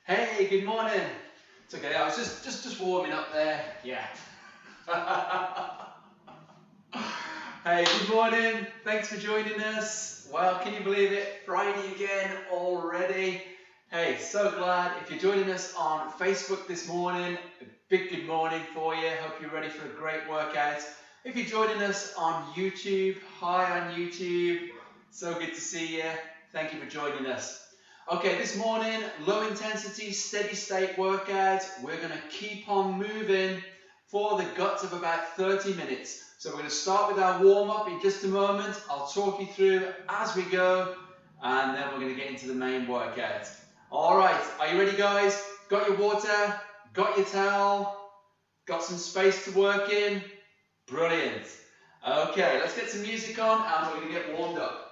Hey, good morning. It's okay, I was just warming up there. Yeah. Hey, good morning. Thanks for joining us. Well, can you believe it? Friday again already. Hey, so glad if you're joining us on Facebook this morning. A big good morning for you. Hope you're ready for a great workout. If you're joining us on YouTube, hi on YouTube. So good to see you. Thank you for joining us. Okay, this morning, low intensity, steady state workout. We're going to keep on moving for the guts of about 30 minutes. So we're going to start with our warm up in just a moment. I'll talk you through as we go, and then we're going to get into the main workout. All right, are you ready, guys? Got your water? Got your towel? Got some space to work in? Brilliant. Okay, let's get some music on and we're going to get warmed up.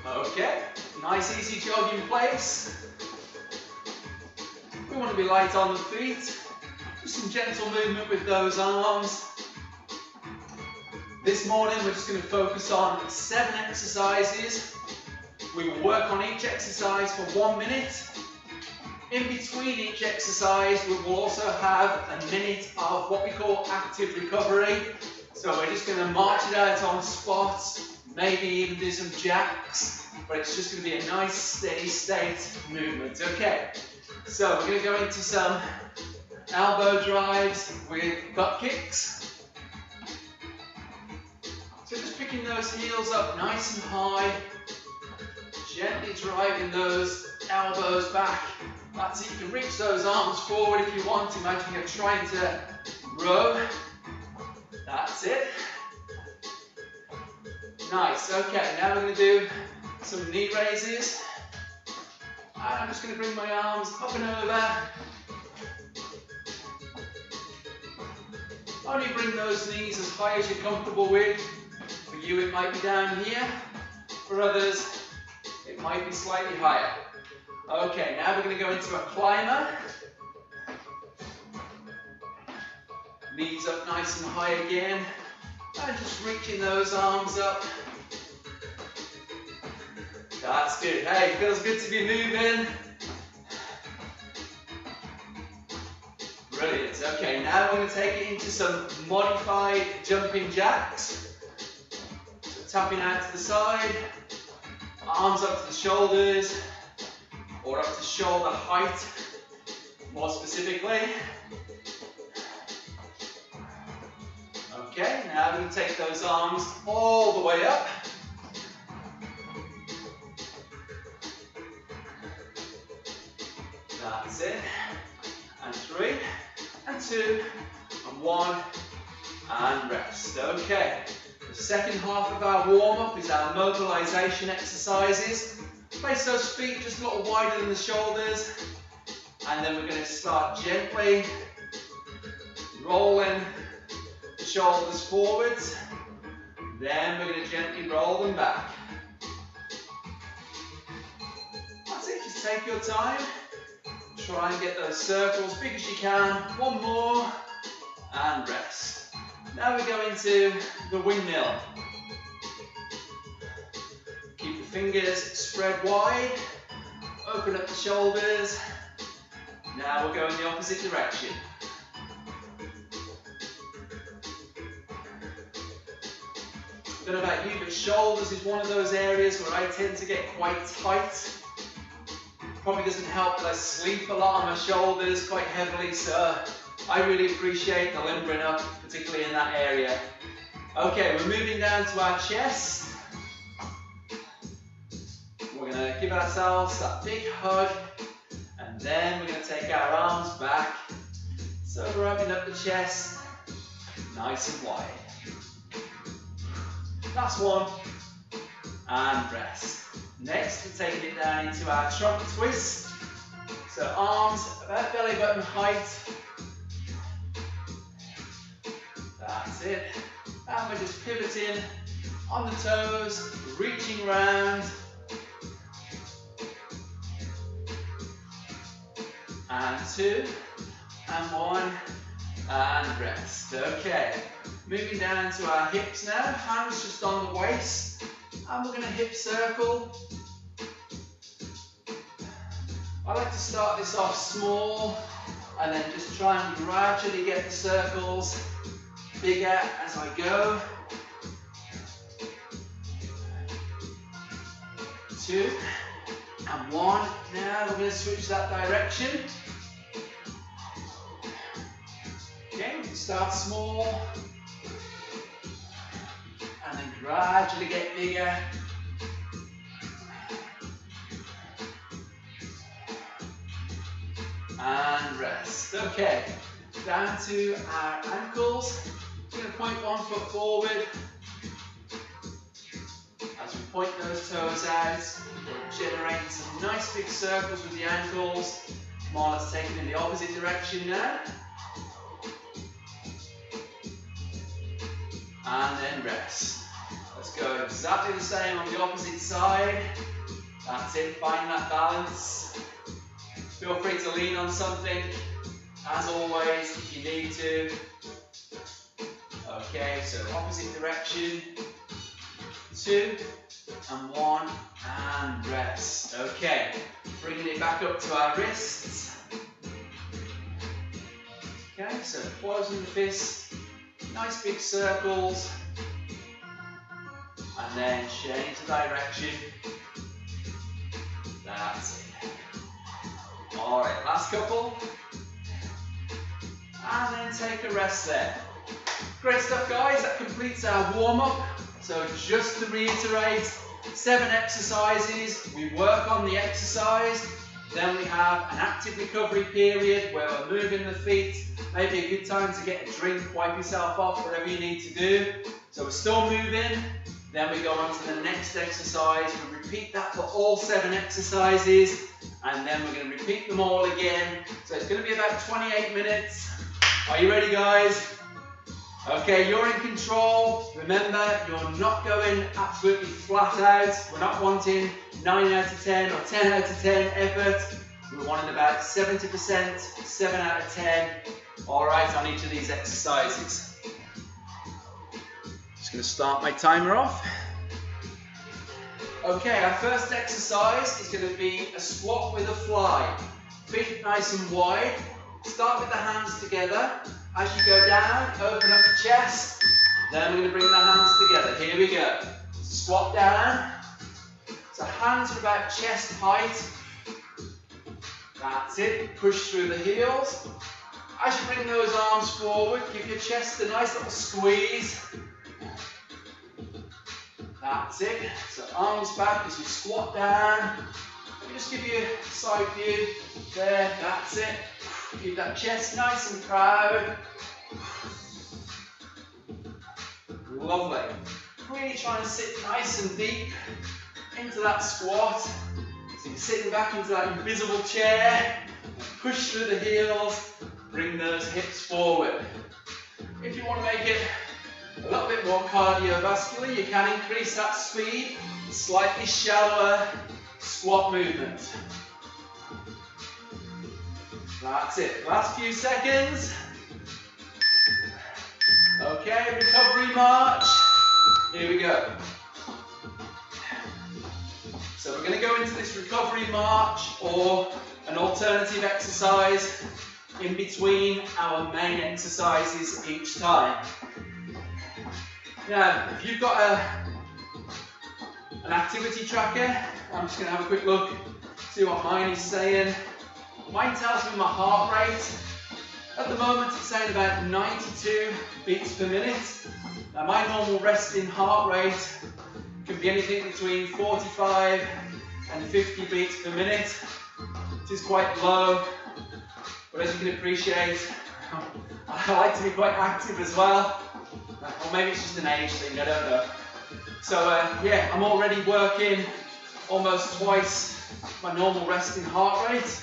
Okay, nice easy jogging place. We want to be light on the feet. Do some gentle movement with those arms. This morning we're just going to focus on 7 exercises. We will work on each exercise for 1 minute. In between each exercise we will also have a minute of what we call active recovery. So we're just going to march it out on spots, maybe even do some jacks, but it's just going to be a nice steady state movement. Okay, so we're going to go into some elbow drives with butt kicks. So just picking those heels up nice and high, gently driving those elbows back. That's it, you can reach those arms forward if you want. Imagine you're trying to row. That's it. Nice, okay, now we're going to do some knee raises. And I'm just going to bring my arms up and over. Only bring those knees as high as you're comfortable with. For you it might be down here. For others it might be slightly higher. Okay, now we're going to go into a climber. Knees up nice and high again. And just reaching those arms up. That's good. Hey, feels good to be moving. Brilliant. Okay, now we're going to take it into some modified jumping jacks. So tapping out to the side, arms up to the shoulders, or up to shoulder height, more specifically. Okay, now we're going to take those arms all the way up. That's it. And 3, and 2, and 1, and rest. Okay, the second half of our warm-up is our mobilization exercises. Place those feet just a little wider than the shoulders, and then we're going to start gently rolling the shoulders forwards. Then we're going to gently roll them back. That's it, just take your time. Try and get those circles big as you can. 1 more, and rest. Now we go into the windmill. Keep the fingers spread wide. Open up the shoulders. Now we'll go in the opposite direction. I don't know about you, but shoulders is one of those areas where I tend to get quite tight. Probably doesn't help that I sleep a lot on my shoulders quite heavily, so I really appreciate the limbering up, particularly in that area. Okay, we're moving down to our chest. We're going to give ourselves that big hug, and then we're going to take our arms back. So we're opening up the chest, nice and wide. Last one, and rest. Next, we're taking it down into our trunk twist. So arms about belly button height. That's it. And we're just pivoting on the toes, reaching round. And 2, and 1, and rest. Okay. Moving down to our hips now, hands just on the waist, and we're going to hip circle. I like to start this off small and then just try and gradually get the circles bigger as I go. 2 and 1. Now we're going to switch that direction. Okay, we can start small and then gradually get bigger. And rest. Okay, down to our ankles. We're going to point one foot forward. As we point those toes out, we're generating some nice big circles with the ankles. More or less taking in the opposite direction now. And then rest. Let's go exactly the same on the opposite side. That's it, find that balance. Feel free to lean on something, as always, if you need to. Okay, so opposite direction. 2 and 1 and rest. Okay, bringing it back up to our wrists. Okay, so closing the fist, nice big circles, and then change the direction. That's it. Alright, last couple. And then take a rest there. Great stuff, guys. That completes our warm-up. So just to reiterate, 7 exercises. We work on the exercise. Then we have an active recovery period where we're moving the feet. Maybe a good time to get a drink, wipe yourself off, whatever you need to do. So we're still moving. Then we go on to the next exercise. We repeat that for all 7 exercises. And then we're going to repeat them all again. So it's going to be about 28 minutes. Are you ready, guys? Okay, you're in control. Remember, you're not going absolutely flat out. We're not wanting 9 out of 10 or 10 out of 10 effort. We're wanting about 70%, 7 out of 10. All right, on each of these exercises. Just going to start my timer off. Okay, our first exercise is going to be a squat with a fly. Feet nice and wide. Start with the hands together. As you go down, open up the chest. Then we're going to bring the hands together. Here we go. Squat down. So hands are about chest height. That's it. Push through the heels. As you bring those arms forward, give your chest a nice little squeeze. That's it. So arms back as you squat down. Let me just give you a side view. There, that's it. Keep that chest nice and proud. Lovely. Really try and sit nice and deep into that squat. So you're sitting back into that invisible chair. Push through the heels. Bring those hips forward. If you want to make it a little bit more cardiovascular, you can increase that speed. Slightly shallower squat movement. That's it. Last few seconds. Okay, recovery march. Here we go. So we're going to go into this recovery march or an alternative exercise in between our main exercises each time. Now, if you've got an activity tracker, I'm just going to have a quick look, see what mine is saying. Mine tells me my heart rate. At the moment it's saying about 92 beats per minute. Now my normal resting heart rate can be anything between 45 and 50 beats per minute. It is quite low, but as you can appreciate, I like to be quite active as well. Or maybe it's just an age thing, I don't know. So yeah, I'm already working almost twice my normal resting heart rate.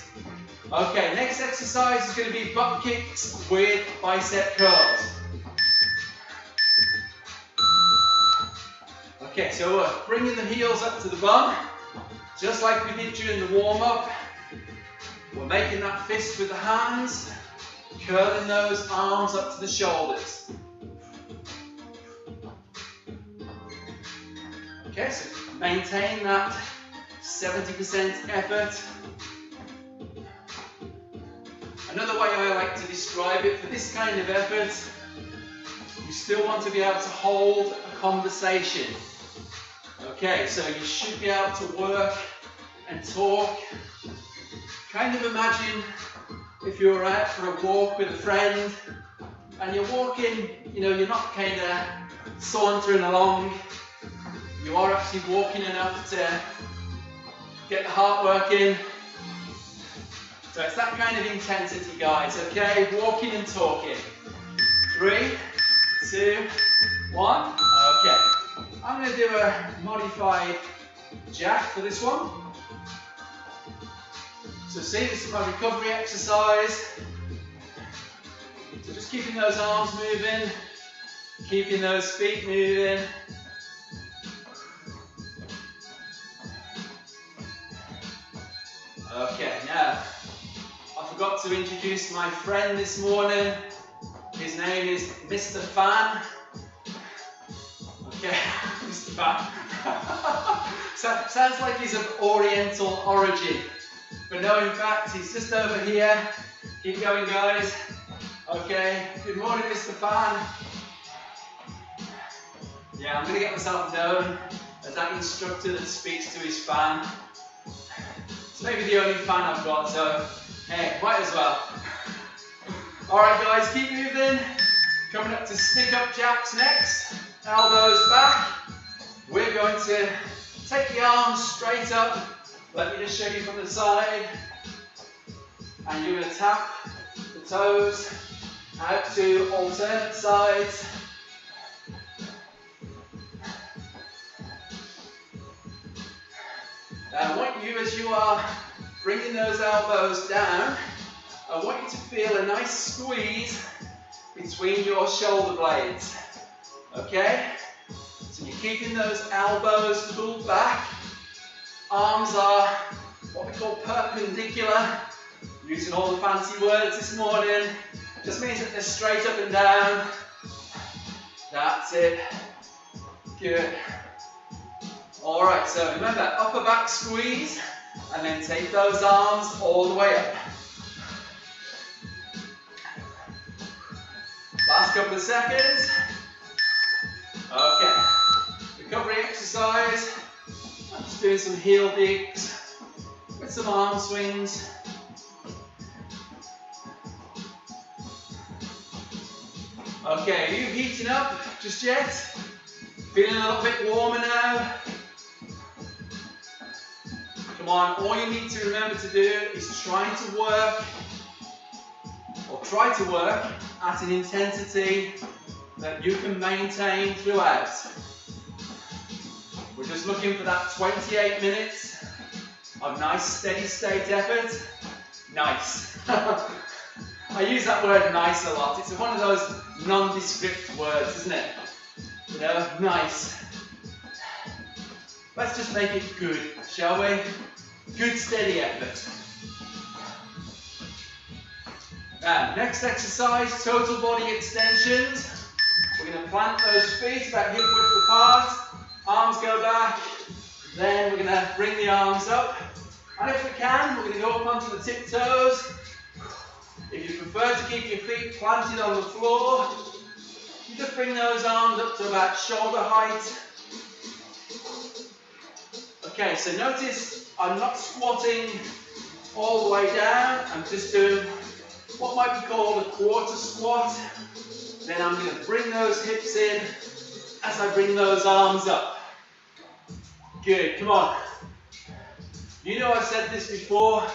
Okay, next exercise is going to be butt kicks with bicep curls. Okay, so we're bringing the heels up to the bum, just like we did during the warm-up. We're making that fist with the hands, curling those arms up to the shoulders. Okay, so maintain that 70% effort. Another way I like to describe it, for this kind of effort, you still want to be able to hold a conversation. Okay, so you should be able to work and talk. Kind of imagine if you're out for a walk with a friend and you're walking, you're not kind of sauntering along. You are actually walking enough to get the heart working. So it's that kind of intensity, guys, okay? Walking and talking. 3, 2, 1. Okay. I'm going to do a modified jack for this one. So see, this is my recovery exercise. So just keeping those arms moving, keeping those feet moving. Okay, now, I forgot to introduce my friend this morning. His name is Mr. Fan. Okay, Mr. Fan. Sounds like he's of Oriental origin. But no, in fact, he's just over here. Keep going, guys. Okay, good morning, Mr. Fan. Yeah, I'm going to get myself known as that instructor that speaks to his fan. It's maybe the only fan I've got, so hey, might as well. Alright guys, keep moving. Coming up to stick up jacks next. Elbows back. We're going to take the arms straight up. Let me just show you from the side. And you're going to tap the toes out to alternate sides. Now I want you, as you are bringing those elbows down, I want you to feel a nice squeeze between your shoulder blades. Okay? So you're keeping those elbows pulled back. Arms are what we call perpendicular. Using all the fancy words this morning. Just means that they're straight up and down. That's it. Good. Alright, so remember, upper back squeeze, and then take those arms all the way up. Last couple of seconds. Okay. Recovery exercise. I'm just doing some heel digs with some arm swings. Okay, are you heating up just yet? Feeling a little bit warmer now? Come on, all you need to remember to do is try to work at an intensity that you can maintain throughout. We're just looking for that 28 minutes of nice steady state effort. Nice. I use that word nice a lot. It's one of those nondescript words, isn't it? You know, nice. Let's just make it good, shall we? Good steady effort. Now, next exercise, total body extensions. We're going to plant those feet about hip width apart. Arms go back. Then we're going to bring the arms up. And if we can, we're going to go up onto the tiptoes. If you prefer to keep your feet planted on the floor, you just bring those arms up to about shoulder height. Okay, so notice I'm not squatting all the way down. I'm just doing what might be called a quarter squat. Then I'm going to bring those hips in as I bring those arms up. Good, come on. You know I've said this before,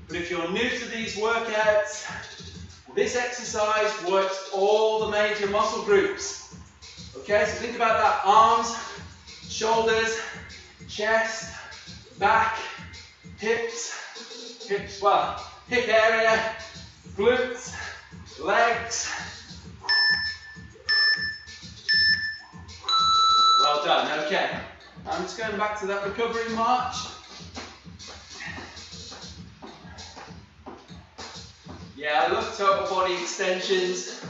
but if you're new to these workouts, this exercise works all the major muscle groups. Okay, so think about that. Arms, shoulders, chest, back, hips, well, hip area, glutes, legs. Well done, okay. I'm just going back to that recovery march. Yeah, I love total body extensions.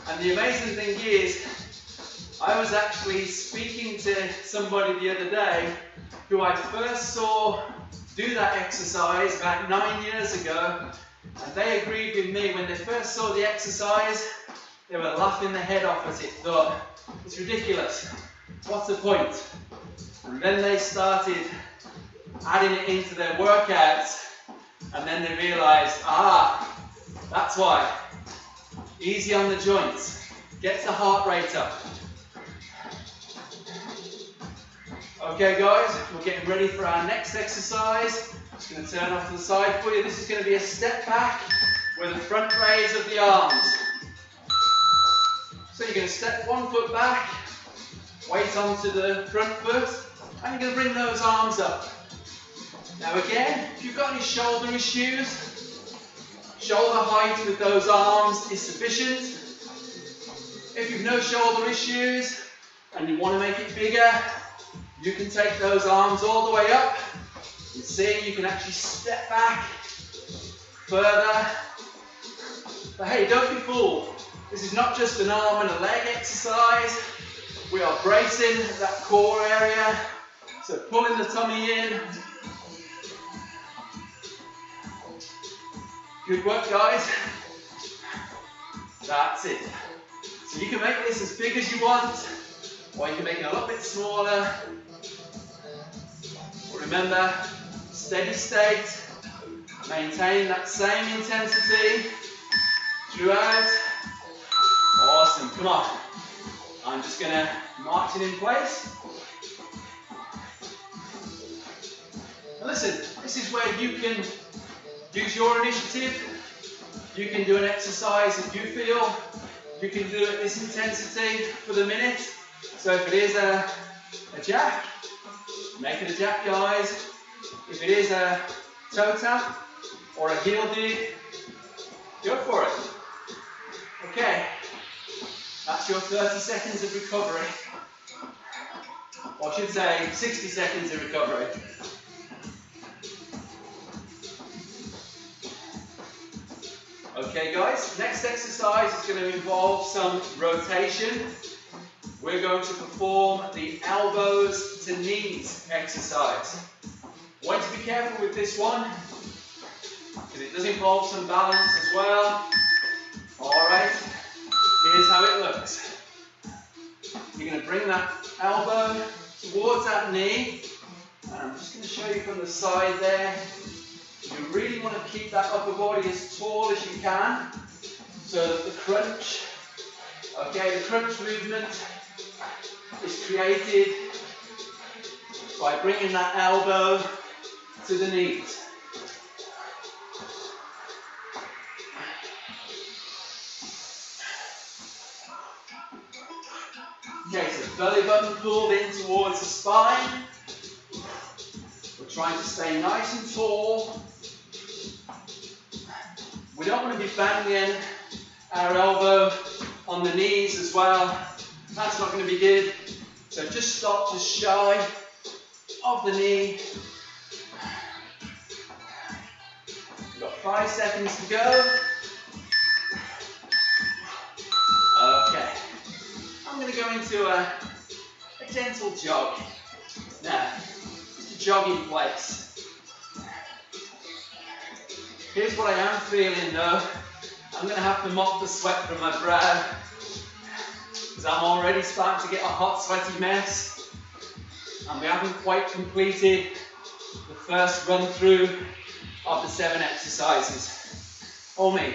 And the amazing thing is, I was actually speaking to somebody the other day who I first saw do that exercise about 9 years ago, and they agreed with me. When they first saw the exercise, they were laughing their head off at it, thought, it's ridiculous, what's the point? And then they started adding it into their workouts, and then they realised, that's why. Easy on the joints, gets the heart rate up. Okay guys, we're getting ready for our next exercise. Just going to turn off to the side for you. This is going to be a step back with a front raise of the arms. So you're going to step one foot back, weight onto the front foot, and you're going to bring those arms up. Now again, if you've got any shoulder issues, shoulder height with those arms is sufficient. If you've no shoulder issues and you want to make it bigger, you can take those arms all the way up. You see, you can actually step back further. But hey, don't be fooled. This is not just an arm and a leg exercise. We are bracing that core area. So pulling the tummy in. Good work, guys. That's it. So you can make this as big as you want, or you can make it a little bit smaller. Remember, steady state, maintain that same intensity throughout. Awesome, come on. I'm just going to march it in place. And listen, this is where you can use your initiative. You can do an exercise if you feel you can do it this intensity for the minute. So if it is a jack, make it a jack, guys. If it is a toe tap or a heel dig, go for it. Okay, that's your 30 seconds of recovery. Or I should say 60 seconds of recovery. Okay guys, next exercise is going to involve some rotation. We're going to perform the elbows to knees exercise. I want you to be careful with this one, because it does involve some balance as well. Alright, here's how it looks. You're going to bring that elbow towards that knee, and I'm just going to show you from the side there. You really want to keep that upper body as tall as you can, so that the crunch, okay, the crunch movement is created by bringing that elbow to the knees. Okay, so belly button pulled in towards the spine. We're trying to stay nice and tall. We don't want to be banging our elbow on the knees as well. That's not going to be good. So just stop just shy of the knee. We've got 5 seconds to go. Okay. I'm going to go into a gentle jog. Now, just a jog in place. Here's what I am feeling though. I'm going to have to mop the sweat from my brow, because I'm already starting to get a hot, sweaty mess, and we haven't quite completed the first run through of the 7 exercises. Oh me.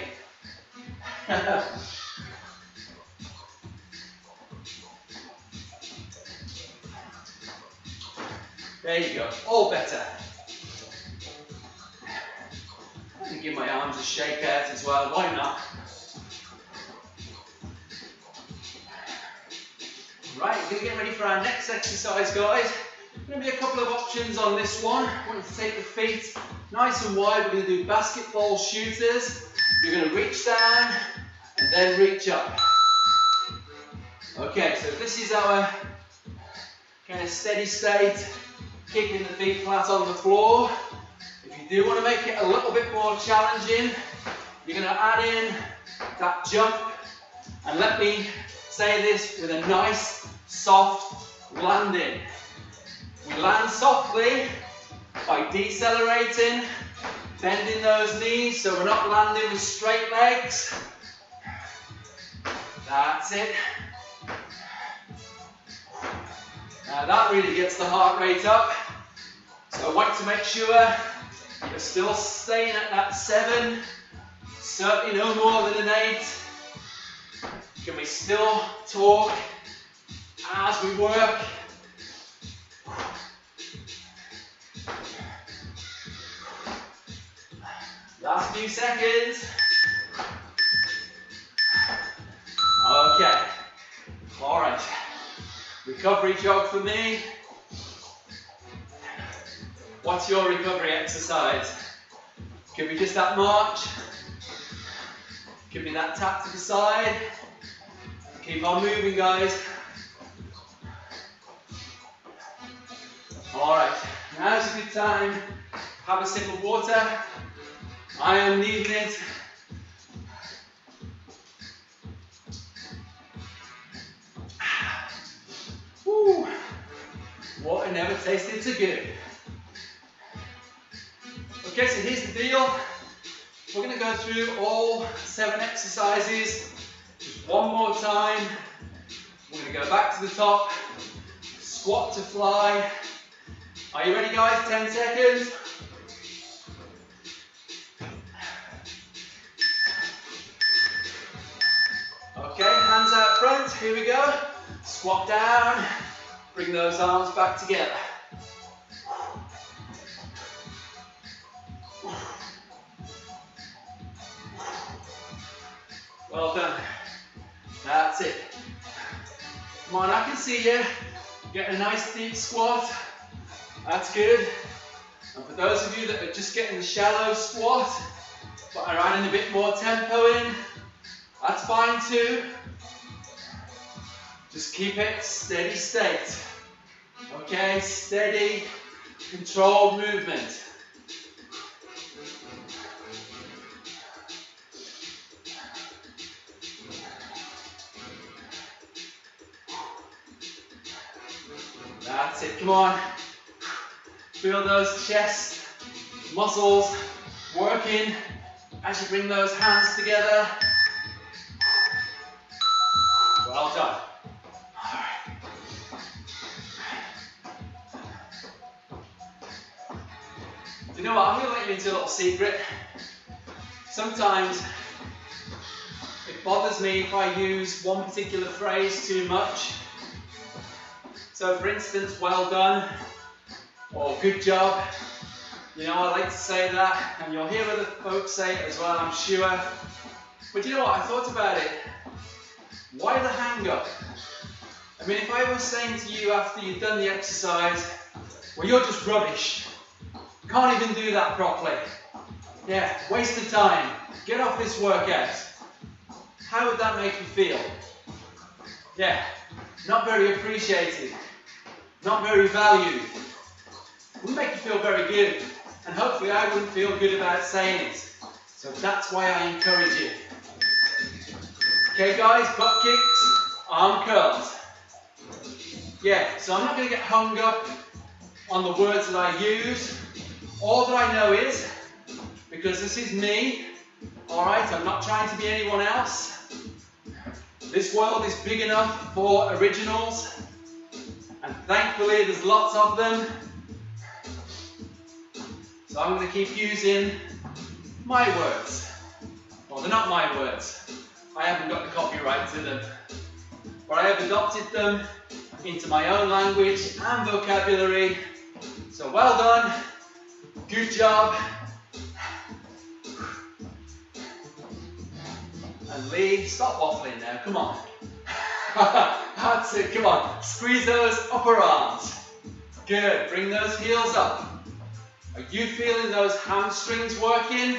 There you go, all better. I'm going to give my arms a shake out as well, why not? Right, we're going to get ready for our next exercise, guys. There's going to be a couple of options on this one. I want you to take the feet nice and wide. We're going to do basketball shooters. You're going to reach down and then reach up. Okay, so this is our kind of steady state, kicking the feet flat on the floor. If you do want to make it a little bit more challenging, you're going to add in that jump, and let me say this with a nice soft landing. We land softly by decelerating, bending those knees so we're not landing with straight legs. That's it. Now that really gets the heart rate up. So I want to make sure you're still staying at that 7, certainly no more than an 8. Can we still talk as we work? Last few seconds. Okay. All right. Recovery jog for me. What's your recovery exercise? Could be just that march. Could be that tap to the side. Keep on moving, guys. All right. Now's a good time. Have a sip of water. I am needing it. Woo. Water never tasted so good. Okay, so here's the deal. We're going to go through all 7 exercises just one more time. We're going to go back to the top, squat to fly. Are you ready, guys? 10 seconds. Okay, hands out front, here we go. Squat down, bring those arms back together. Well done. That's it. Come on, I can see you. Get a nice deep squat. That's good. And for those of you that are just getting the shallow squat, but are adding a bit more tempo in, that's fine too. Just keep it steady state. Okay, steady, controlled movement. That's it, come on. Feel those chest muscles working as you bring those hands together. Well done. All right. You know what, I'm going to let you into a little secret. Sometimes it bothers me if I use one particular phrase too much. So for instance, well done, or good job. You know, I like to say that, and you'll hear other folks say it as well, I'm sure. But you know what, I thought about it. Why the hang up? I mean, if I was saying to you after you've done the exercise, well, you're just rubbish. Can't even do that properly. Yeah, waste of time. Get off this workout. How would that make you feel? Yeah, not very appreciated. Not very valued. It wouldn't make you feel very good. And hopefully I wouldn't feel good about saying it. So that's why I encourage you. Okay guys, butt kicks, arm curls. Yeah, so I'm not going to get hung up on the words that I use. All that I know is, because this is me, alright, I'm not trying to be anyone else. This world is big enough for originals. And thankfully there's lots of them. So I'm going to keep using my words. Well, they're not my words. I haven't got the copyright to them. But I have adopted them into my own language and vocabulary. So well done. Good job. And Lee, stop waffling now. Come on. That's it, come on. Squeeze those upper arms. Good, bring those heels up. Are you feeling those hamstrings working?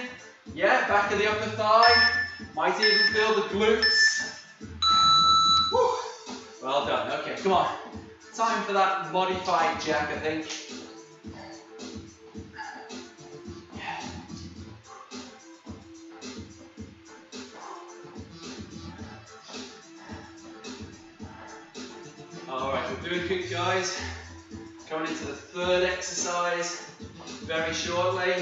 Yeah, back of the upper thigh. Might even feel the glutes. Woo. Well done, okay, come on. Time for that modified jack, I think. we're doing good, guys. Going into the third exercise very shortly.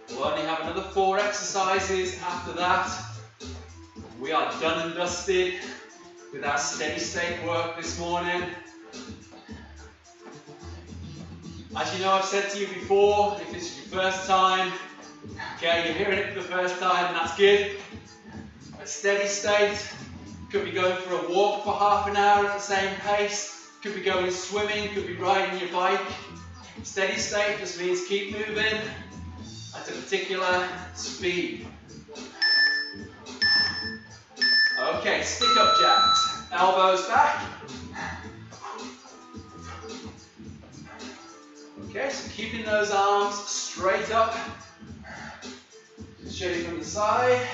We'll only have another 4 exercises after that. We are done and dusted with our steady state work this morning. As you know, I've said to you before, if this is your first time, okay, you're hearing it for the first time, and that's good. A steady state could be going for a walk for half an hour at the same pace, could be going swimming, could be riding your bike. Steady state just means keep moving at a particular speed. Okay, stick up jacks, elbows back. Okay, so keeping those arms straight up. Show you from the side.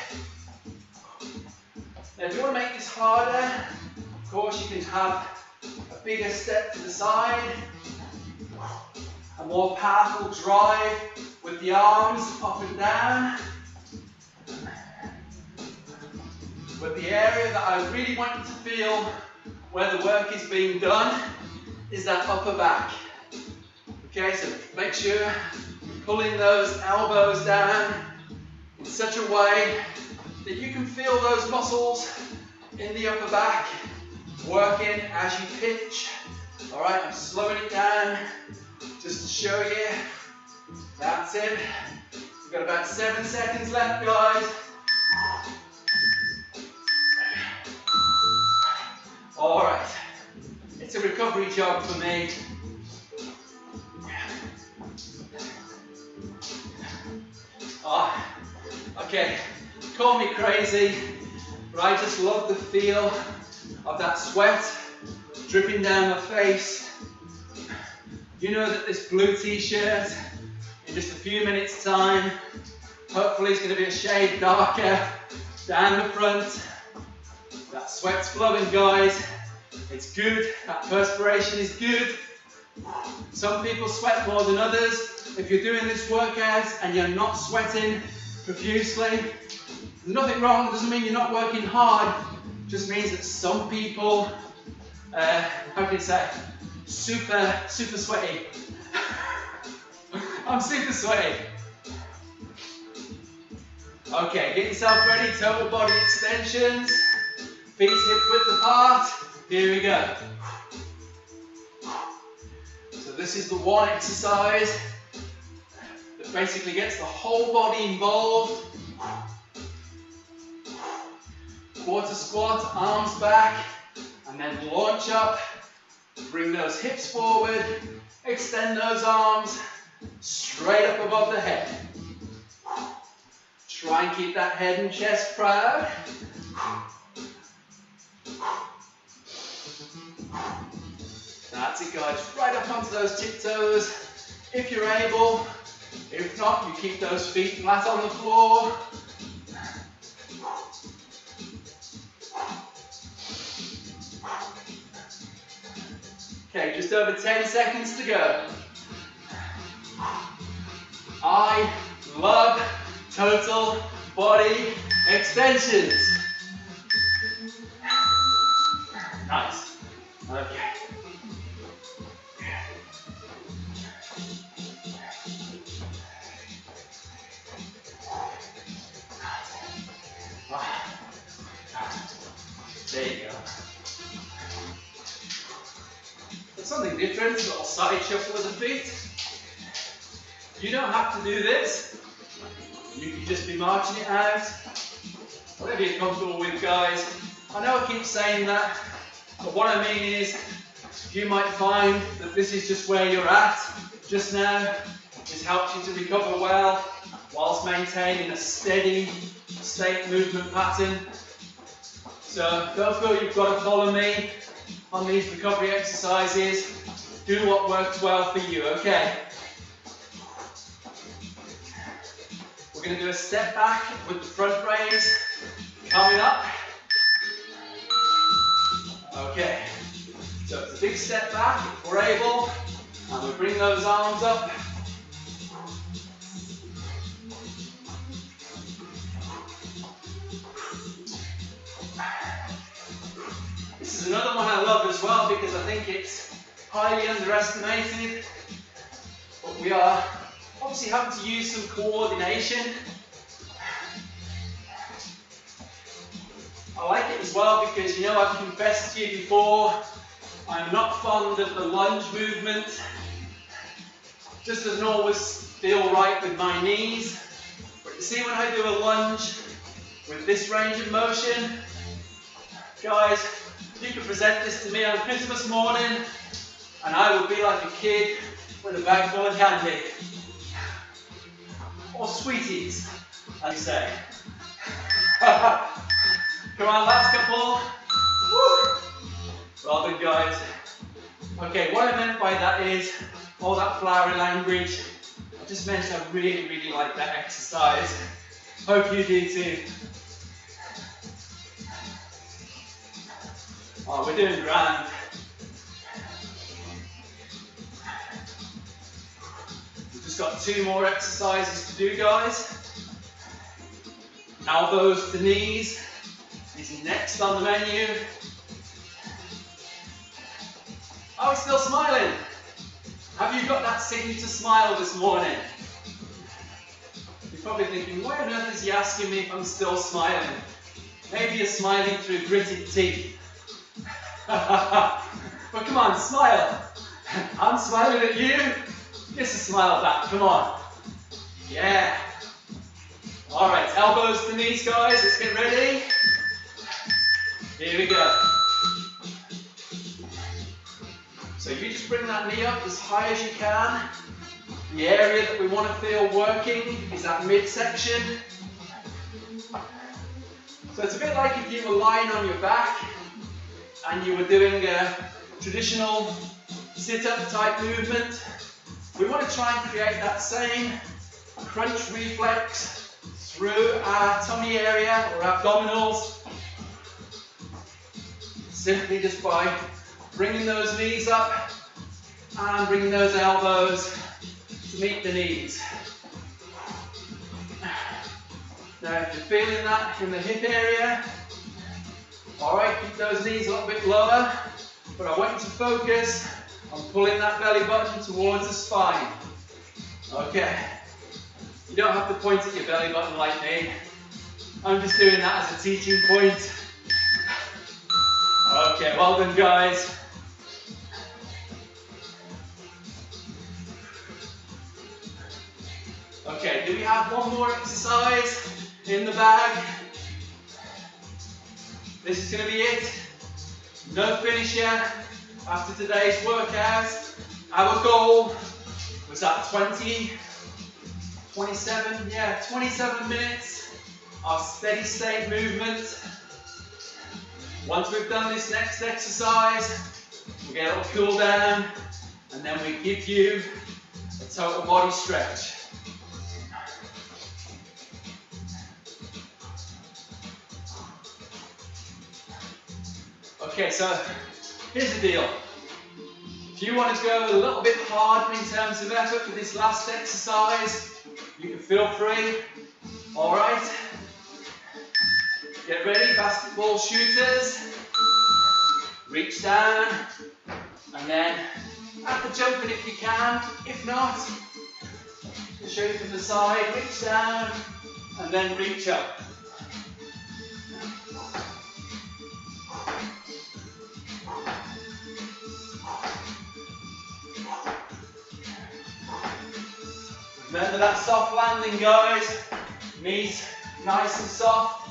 Now if you want to make this harder, of course you can have a bigger step to the side, a more powerful drive with the arms up and down. But the area that I really want you to feel where the work is being done is that upper back. Okay, so make sure you're pulling those elbows down in such a way that you can feel those muscles in the upper back working as you pinch. Alright, I'm slowing it down just to show you. That's it. We've got about 7 seconds left, guys. Alright, it's a recovery job for me. Okay, call me crazy, but I just love the feel of that sweat dripping down my face. You know that this blue t-shirt, in just a few minutes time, hopefully it's going to be a shade darker down the front. That sweat's flowing, guys. It's good, that perspiration is good. Some people sweat more than others. If you're doing this workout and you're not sweating profusely, there's nothing wrong. It doesn't mean you're not working hard. It just means that some people, how can you say, super sweaty. I'm super sweaty. Okay, get yourself ready. Total body extensions. Feet hip width apart. Here we go. So this is the one exercise that basically gets the whole body involved. Quarter squat, arms back, and then launch up. Bring those hips forward, extend those arms straight up above the head. Try and keep that head and chest proud. That's it, guys. Right up onto those tiptoes if you're able. If not, you keep those feet flat on the floor. Okay, just over 10 seconds to go. I love total body extensions. Nice. Okay. There you go. It's something different, a little side shuffle of the feet. You don't have to do this. You can just be marching it out. Whatever you're comfortable with, guys. I know I keep saying that, but what I mean is, you might find that this is just where you're at just now. This helps you to recover well, whilst maintaining a steady state movement pattern. So don't feel you've got to follow me on these recovery exercises. Do what works well for you, okay? We're going to do a step back with the front raise coming up. Okay, so it's a big step back if we're able, and we bring those arms up. This is is another one I love as well because I think it's highly underestimated. But we are obviously having to use some coordination. I like it as well because, you know, I've confessed to you before, I'm not fond of the lunge movement. Just doesn't always feel right with my knees. But you see, when I do a lunge with this range of motion, guys, you could present this to me on Christmas morning and I would be like a kid with a bag full of candy. Or sweeties, as you say. Come on, last couple. Woo. Well done, guys. Okay, what I meant by that is all that flowery language. I just meant I really, really like that exercise. Hope you do too. Oh, we're doing grand. We've just got 2 more exercises to do, guys. Elbows to knees is next on the menu. Oh, he's still smiling. Have you got that signature smile this morning? You're probably thinking, why on earth is he asking me if I'm still smiling? Maybe you're smiling through gritted teeth. But come on, smile. I'm smiling at you. Just a smile back, come on. Yeah. Alright, elbows to knees, guys. Let's get ready. Here we go. So you just bring that knee up as high as you can. The area that we want to feel working is that midsection. So it's a bit like if you were lying on your back and you were doing a traditional sit-up type movement. We want to try and create that same crunch reflex through our tummy area or abdominals. Simply just by bringing those knees up and bringing those elbows to meet the knees. Now if you're feeling that in the hip area, alright, keep those knees a little bit lower, but I want you to focus on pulling that belly button towards the spine. Okay, you don't have to point at your belly button like me. I'm just doing that as a teaching point. Okay, well done, guys. Okay, do we have one more exercise in the bag? This is going to be it. No finish yet after today's workout. Our goal was at 27 minutes of steady state movement. Once we've done this next exercise, we get a little cool down and then we give you a total body stretch. Okay, so here's the deal. If you want to go a little bit hard in terms of effort for this last exercise, you can feel free. Alright? Get ready, basketball shooters. Reach down, and then at the jumping if you can. If not, to show you from the side, reach down, and then reach up. Remember that soft landing, guys. Knees nice and soft.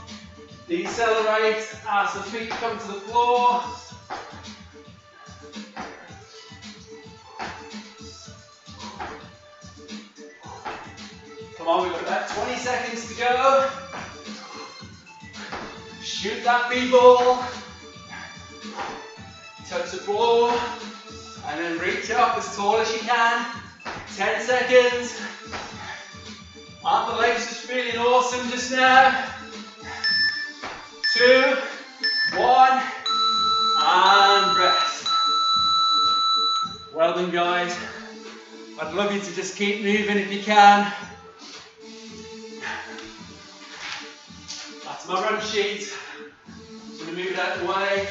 Decelerate as the feet come to the floor. Come on, we've got about 20 seconds to go. Shoot that B-ball. Touch the floor. And then reach up as tall as you can. 10 seconds. Aren't the legs just feeling awesome just now? 2, 1, and rest. Well done, guys. I'd love you to just keep moving if you can. That's my run sheet. I'm going to move it out of the way.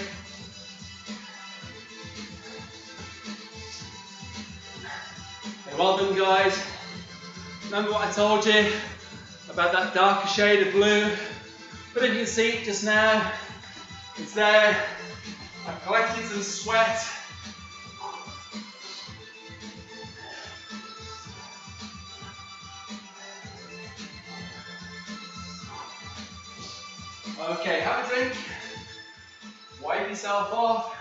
Well done, guys. Remember what I told you about that darker shade of blue? But if you can see it just now, it's there. I've collected some sweat. Okay, have a drink. Wipe yourself off.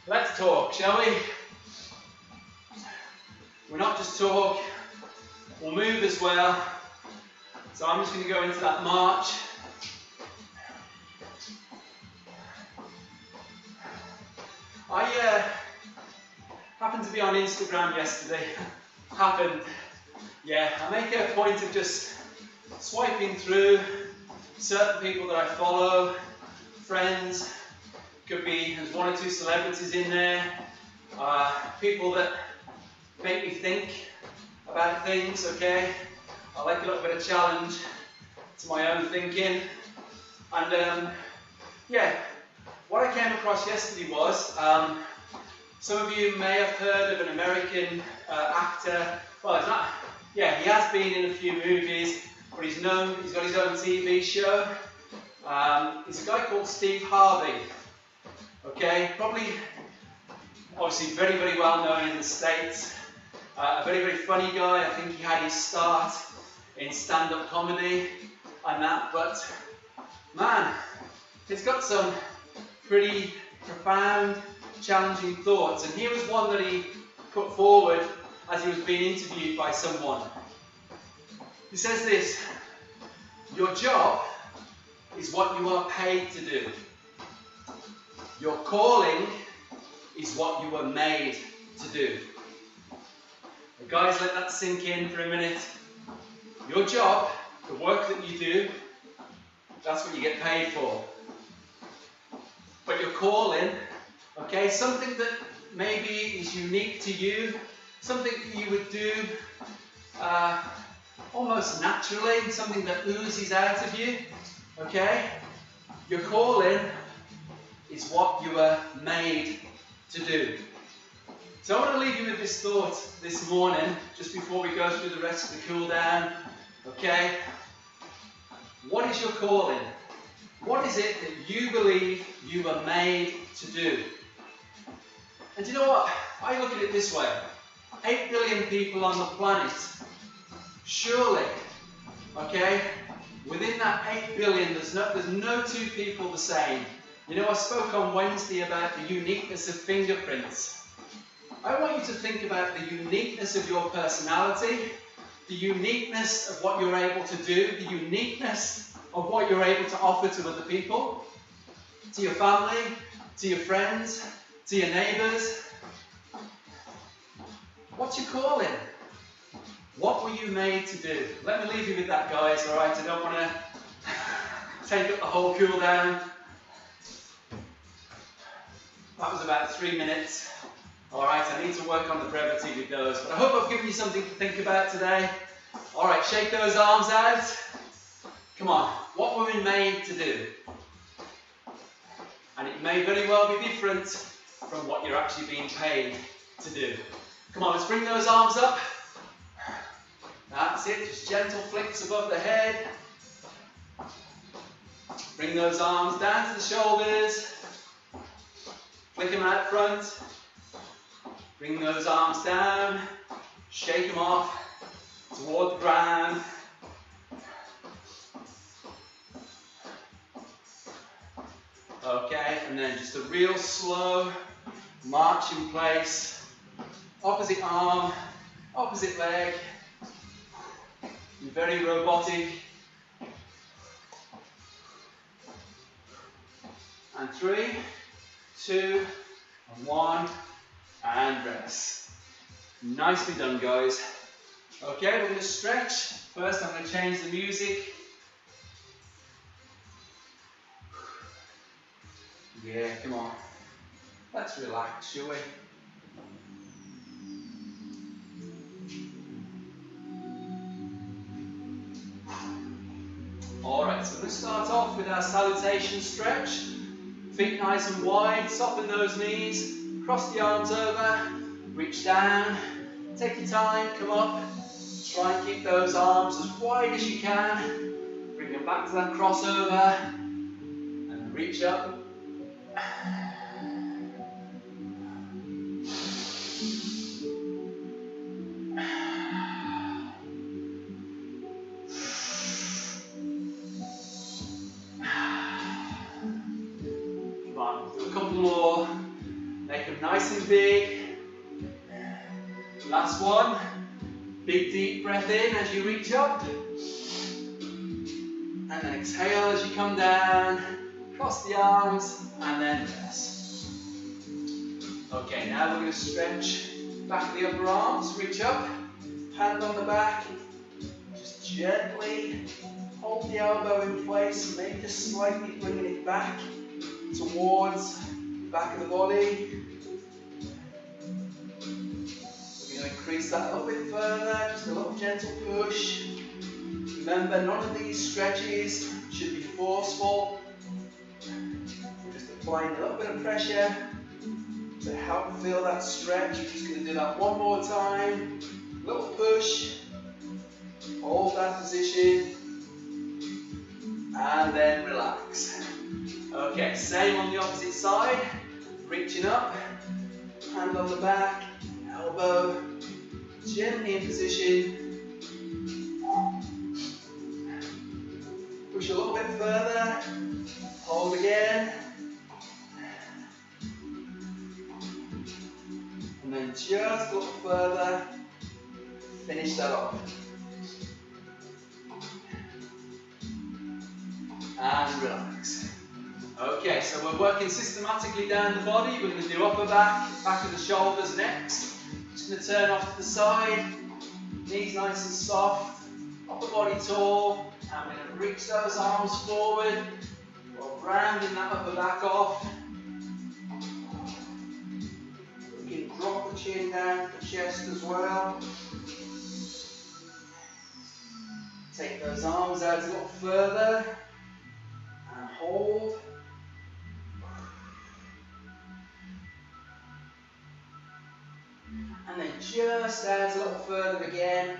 Let's talk, shall we? We're not just talk, we'll move as well. So I'm just going to go into that march. I happened to be on Instagram yesterday. Yeah, I make a point of just swiping through certain people that I follow, friends, could be, there's one or two celebrities in there, people that make me think about things, okay? I like a little bit of challenge to my own thinking. And yeah, what I came across yesterday was, some of you may have heard of an American actor. Well, it's not, yeah, he has been in a few movies, but he's got his own TV show. He's a guy called Steve Harvey. Okay, probably, obviously very, very well known in the States. A very, very funny guy. I think he had his start in stand-up comedy and that, but man, he's got some pretty profound, challenging thoughts. And here was one that he put forward as he was being interviewed by someone. He says this: your job is what you are paid to do. Your calling is what you were made to do. And guys, let that sink in for a minute. Your job, the work that you do, that's what you get paid for. But your calling, okay, something that maybe is unique to you, something that you would do almost naturally, something that oozes out of you, okay? Your calling is what you were made to do. So I want to leave you with this thought this morning, just before we go through the rest of the cool down, okay? What is your calling? What is it that you believe you were made to do? And do you know what? I look at it this way. 8 billion people on the planet. Surely, okay, within that 8 billion, there's no two people the same. You know, I spoke on Wednesday about the uniqueness of fingerprints. I want you to think about the uniqueness of your personality, the uniqueness of what you're able to do, the uniqueness of what you're able to offer to other people, to your family, to your friends, to your neighbours. What's your calling? What were you made to do? Let me leave you with that, guys, alright? I don't want to take up the whole cool down. That was about 3 minutes. Alright, I need to work on the brevity with those, but I hope I've given you something to think about today. Alright, shake those arms out. Come on, what were we made to do? And it may very well be different from what you're actually being paid to do. Come on, let's bring those arms up. That's it, just gentle flicks above the head. Bring those arms down to the shoulders. Flick them out front. Bring those arms down. Shake them off toward the ground. Okay, and then just a real slow march in place. Opposite arm, opposite leg. Very robotic. And 3, 2, and 1, and rest. Nicely done, guys. Okay, we're going to stretch. First, I'm going to change the music. Yeah, come on. Let's relax, shall we? Alright, so we're going to start off with our salutation stretch. Feet nice and wide, soften those knees, cross the arms over, Reach down, take your time, come up. Try and keep those arms as wide as you can. Bring them back to that crossover. And reach up. Come on, do a couple more. Make them nice and big. Last one. Big deep breath in as you reach up. And then exhale as you come down. Cross the arms and then rest. Okay, now we're going to stretch back of the upper arms. Reach up. Hand on the back. Just gently hold the elbow in place. Maybe just slightly bringing it back towards the back of the body. Increase that a little bit further, just a little gentle push. Remember, none of these stretches should be forceful. We're just applying a little bit of pressure to help feel that stretch. We're just going to do that one more time. Little push. Hold that position. And then relax. Okay, same on the opposite side. Reaching up. Hand on the back. Elbow gently in position. Push a little bit further. Hold again. And then just a little further. Finish that off. And relax. Okay, so we're working systematically down the body. We're going to do upper back, back of the shoulders next. Just going to turn off to the side, knees nice and soft, upper body tall, and we're going to reach those arms forward, while rounding that upper back off. We can drop the chin down, the chest as well. Take those arms out a little further, and hold. And then just out a little further again.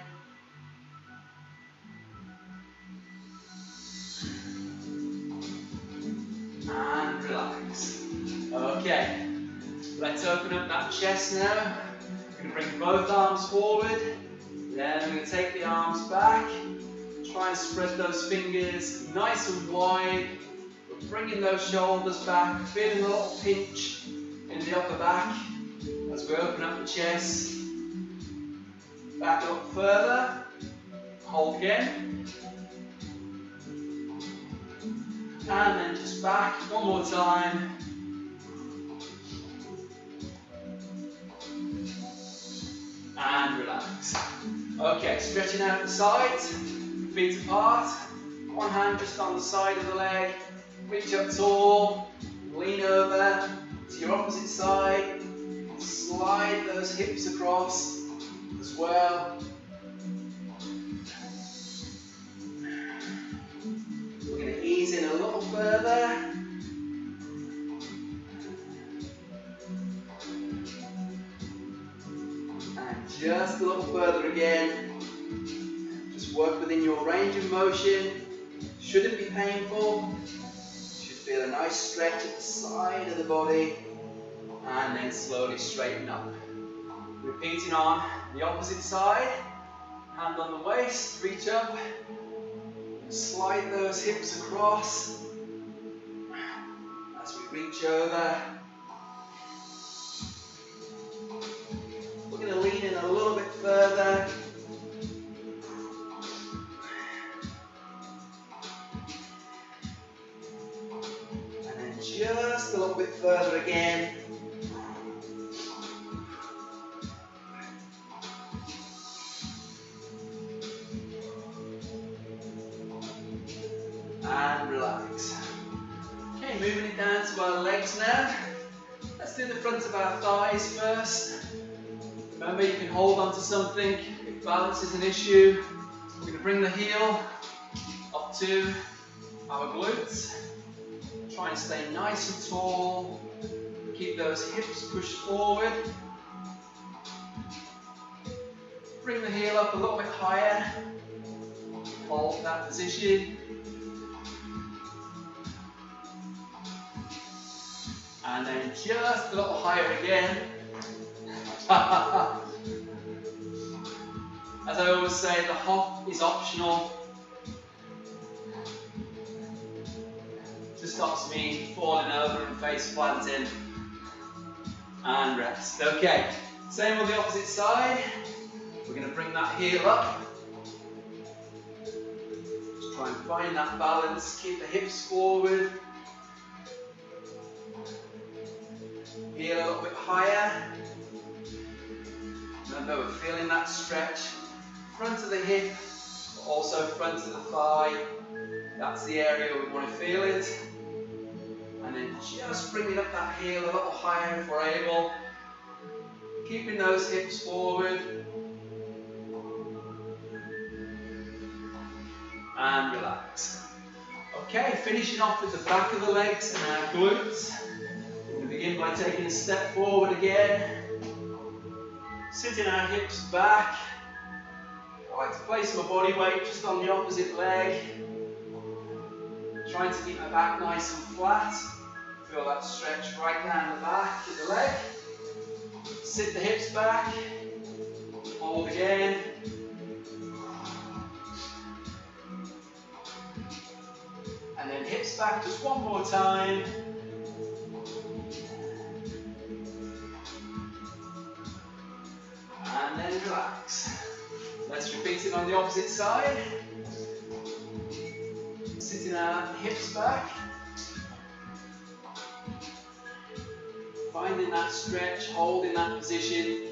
And relax. Okay, let's open up that chest now. We're going to bring both arms forward. Then we're going to take the arms back. Try and spread those fingers nice and wide. We're bringing those shoulders back, feeling a little pinch in the upper back. As we open up the chest, back up further, hold again, and then just back one more time, and relax. Okay, stretching out the sides, feet apart, one hand just on the side of the leg, reach up tall, lean over to your opposite side. Slide those hips across as well. We're going to ease in a little further. And just a little further again. Just work within your range of motion. Shouldn't be painful. Should feel a nice stretch at the side of the body. And then slowly straighten up. Repeating on the opposite side. Hand on the waist, reach up. Slide those hips across. As we reach over. We're going to lean in a little bit further. And then just a little bit further again. And relax. Okay, moving it down to our legs now. Let's do the front of our thighs first. Remember, you can hold on to something if balance is an issue. We're going to bring the heel up to our glutes. Try and stay nice and tall. Keep those hips pushed forward. bring the heel up a little bit higher. Hold that position. And then just a little higher again. As I always say, the hop is optional. Just stops me falling over and face planting. And rest. Okay, same on the opposite side. We're going to bring that heel up. Just try and find that balance. Keep the hips forward. Heel a little bit higher. Remember, we're feeling that stretch. Front of the hip, but also front of the thigh. That's the area we want to feel it. And then just bringing up that heel a little higher if we're able. Keeping those hips forward. And relax. Okay, finishing off with the back of the legs and our glutes. We're going to begin by taking a step forward again. Sitting our hips back. I like to place my body weight just on the opposite leg. Trying to keep my back nice and flat. Feel that stretch right down the back of the leg. Sit the hips back. Hold again. And then hips back just one more time. And then relax. Let's repeat it on the opposite side. Sitting our hips back. Finding that stretch, holding that position.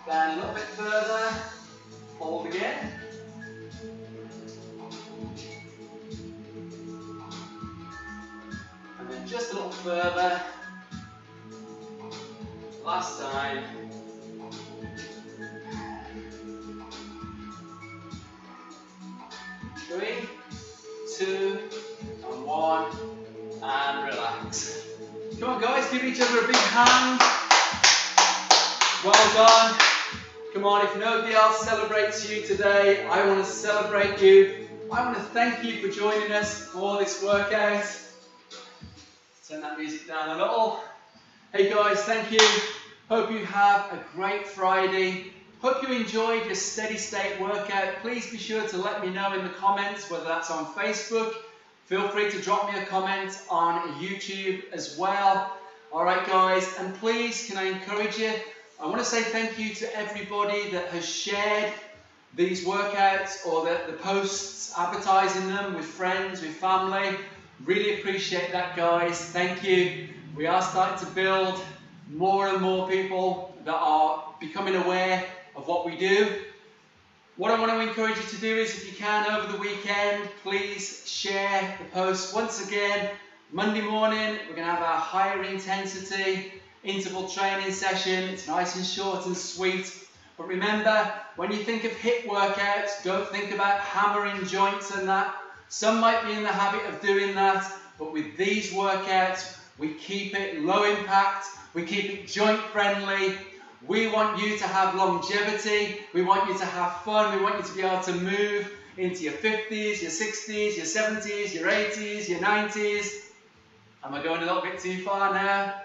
Down a little bit further. Hold again. And then just a little further. Last time. 3, 2, and 1, and relax. Come on guys, give each other a big hand. Well done. Come on, if nobody else celebrates you today, I want to celebrate you. I want to thank you for joining us for this workout. Turn that music down a little. Hey guys, thank you. Hope you have a great Friday. Hope you enjoyed your steady state workout. Please be sure to let me know in the comments, whether that's on Facebook. Feel free to drop me a comment on YouTube as well. Alright guys, and please can I encourage you, I want to say thank you to everybody that has shared these workouts or the posts, advertising them with friends, with family. Really appreciate that guys, thank you. We are starting to build more and more people that are becoming aware of what we do. What I want to encourage you to do is, if you can over the weekend, please share the post. Once again, Monday morning we're going to have our higher intensity interval training session. It's nice and short and sweet. But remember, when you think of hip workouts, don't think about hammering joints and that. Some might be in the habit of doing that, but with these workouts, we keep it low impact, we keep it joint friendly. We want you to have longevity, we want you to have fun, we want you to be able to move into your 50s, your 60s, your 70s, your 80s, your 90s. Am I going a little bit too far now?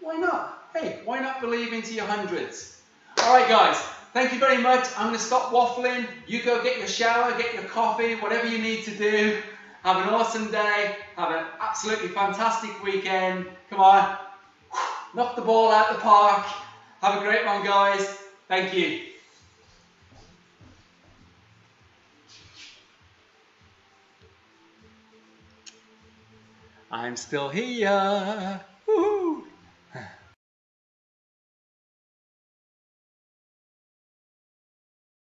Why not? Hey, why not believe into your hundreds? Alright guys, thank you very much. I'm going to stop waffling. You go get your shower, get your coffee, whatever you need to do. Have an awesome day. Have an absolutely fantastic weekend. Come on. Knock the ball out the park. Have a great one, guys. Thank you. I'm still here. Woo-hoo.